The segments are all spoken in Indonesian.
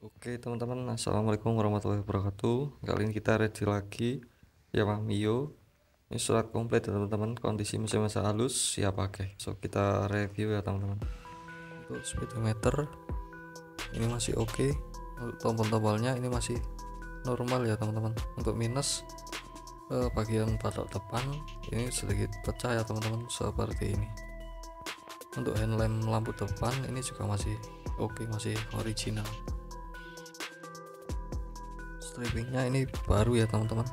Oke teman-teman, assalamualaikum warahmatullahi wabarakatuh. Kali ini kita review lagi Yamaha Mio. Ini surat komplit ya teman-teman, kondisi mesin masih halus, siap pakai. So kita review ya teman-teman. Untuk speedometer ini masih oke. Untuk tombol-tombolnya ini masih normal ya teman-teman. Untuk minus bagian batok depan ini sedikit pecah ya teman-teman, seperti ini. Untuk headlamp lampu depan ini juga masih oke, masih original. Stripingnya ini baru ya teman-teman.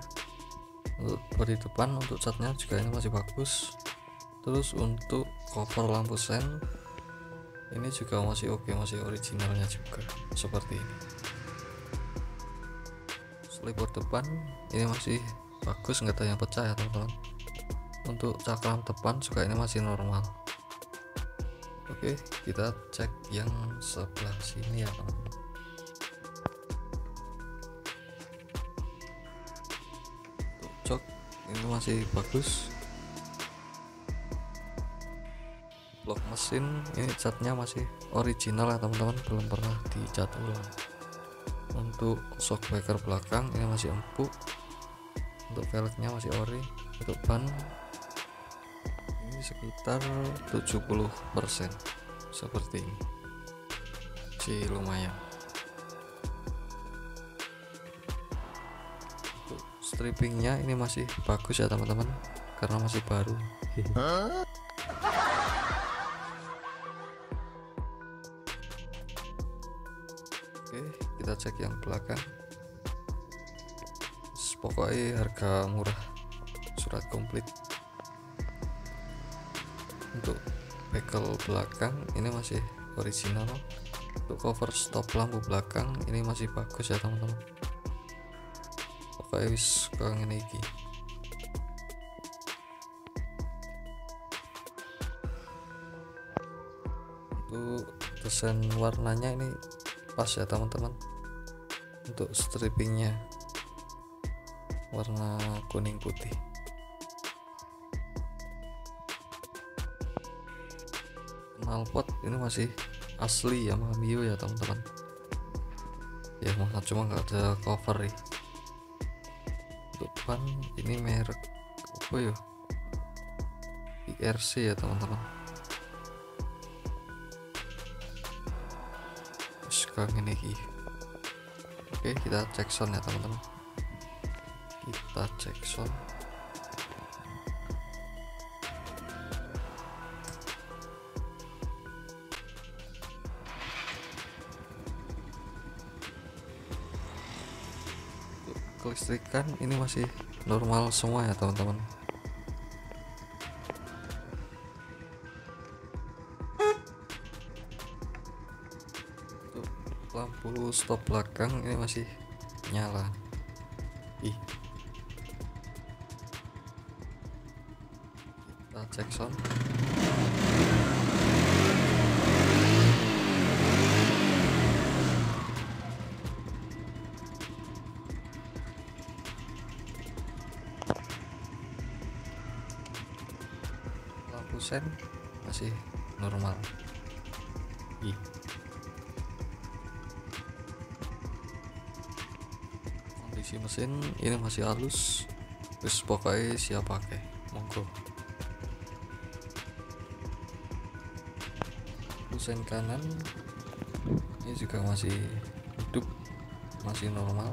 Untuk bodi depan, untuk catnya juga ini masih bagus. Terus untuk cover lampu sen ini juga masih oke, masih originalnya juga seperti ini. Selipur depan ini masih bagus, nggak ada yang pecah ya teman-teman. Untuk cakram depan juga ini masih normal. Oke, kita cek yang sebelah sini ya teman-teman. Jok ini masih bagus. Blok mesin ini catnya masih original ya teman-teman, belum pernah dicat ulang. Untuk shockbreaker belakang ini masih empuk. Untuk velgnya masih ori. Untuk ban ini sekitar 70% seperti ini sih, lumayan. Strippingnya ini masih bagus ya teman-teman, karena masih baru. Oke, kita cek yang belakang. Pokoknya harga murah, surat komplit. Untuk bekel belakang ini masih original. Untuk cover stop lampu belakang ini masih bagus ya teman-teman. Pokoknya wis kangen iki. Untuk desain warnanya ini pas ya teman-teman. Untuk strippingnya warna kuning putih. Knalpot ini masih asli Yamaha Mio ya teman-teman. Ya cuma nggak ada cover nih. Untuk ban ini merek apa ya, IRC ya teman-teman. Sekarang ini oke, kita cek sound ya teman-teman. Kita cek sound. Kelistrikan ini masih normal semua ya teman-teman. Untuk lampu stop belakang ini masih nyala. Kita cek sound. Sen masih normal. Kondisi mesin ini masih halus, terus pokoknya siap pakai, monggo. Sen kanan ini juga masih hidup, masih normal.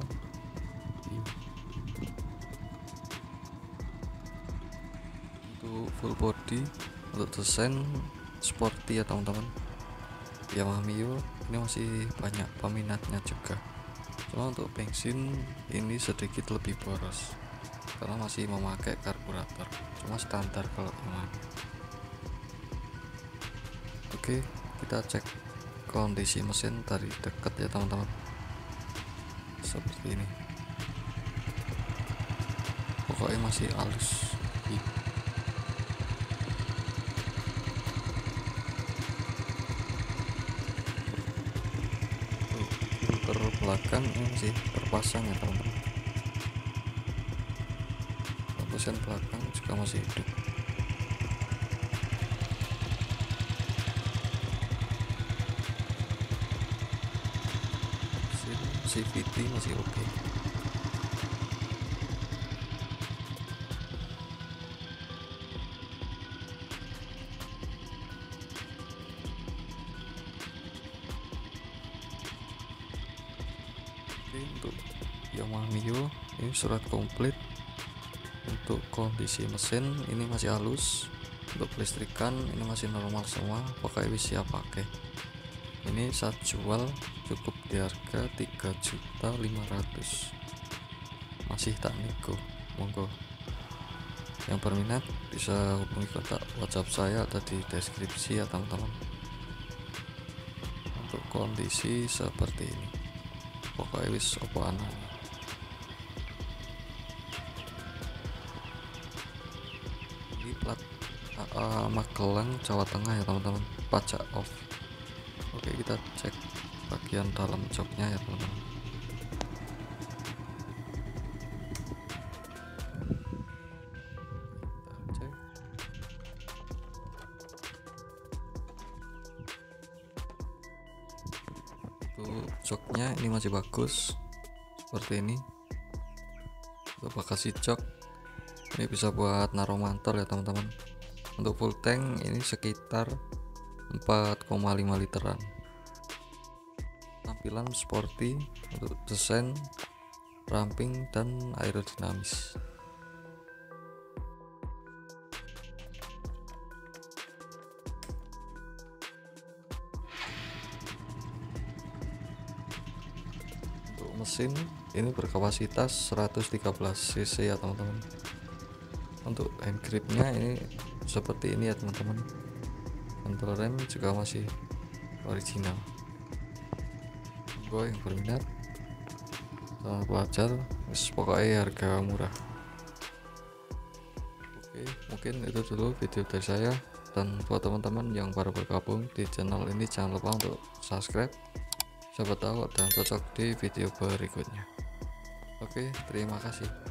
Untuk full body, untuk desain sporty ya teman-teman, Yamaha Mio ini masih banyak peminatnya juga. Cuma untuk bensin ini sedikit lebih boros karena masih memakai karburator, cuma standar kalau Yamaha. Oke, kita cek kondisi mesin dari dekat ya teman-teman, seperti ini. Pokoknya masih halus. Belakang ini masih terpasang ya teman-teman. Lampu sen belakang juga masih hidup. CVT masih oke. Oke, untuk Yamaha Mio ini surat komplit. Untuk kondisi mesin ini masih halus. Untuk kelistrikan ini masih normal semua, pokoknya bisa siap pakai. Ini saat jual cukup di harga 3.500.000, masih tak nego. Monggo yang berminat bisa hubungi kontak WhatsApp saya, ada di deskripsi ya teman-teman. Untuk kondisi seperti ini, pokoknya wis opo anane. Ini plat Magelang, Jawa Tengah ya teman-teman, pajak off. Oke, kita cek bagian dalam joknya ya teman-teman. Kita cek. Untuk joknya ini masih bagus seperti ini. Untuk bagasi jok ini bisa buat naruh mantel ya teman-teman. Untuk full tank ini sekitar 4,5 literan. Tampilan sporty, untuk desain ramping dan aerodinamis. Untuk mesin ini berkapasitas 113 cc ya teman-teman. Untuk hand gripnya ini seperti ini ya teman-teman. Kontrol rem juga masih original. Gue yang berminat sama pelajar, pokoknya harga murah. Oke, mungkin itu dulu video dari saya. Dan buat teman-teman yang baru bergabung di channel ini, jangan lupa untuk subscribe, siapa tahu dan cocok di video berikutnya. Oke, terima kasih.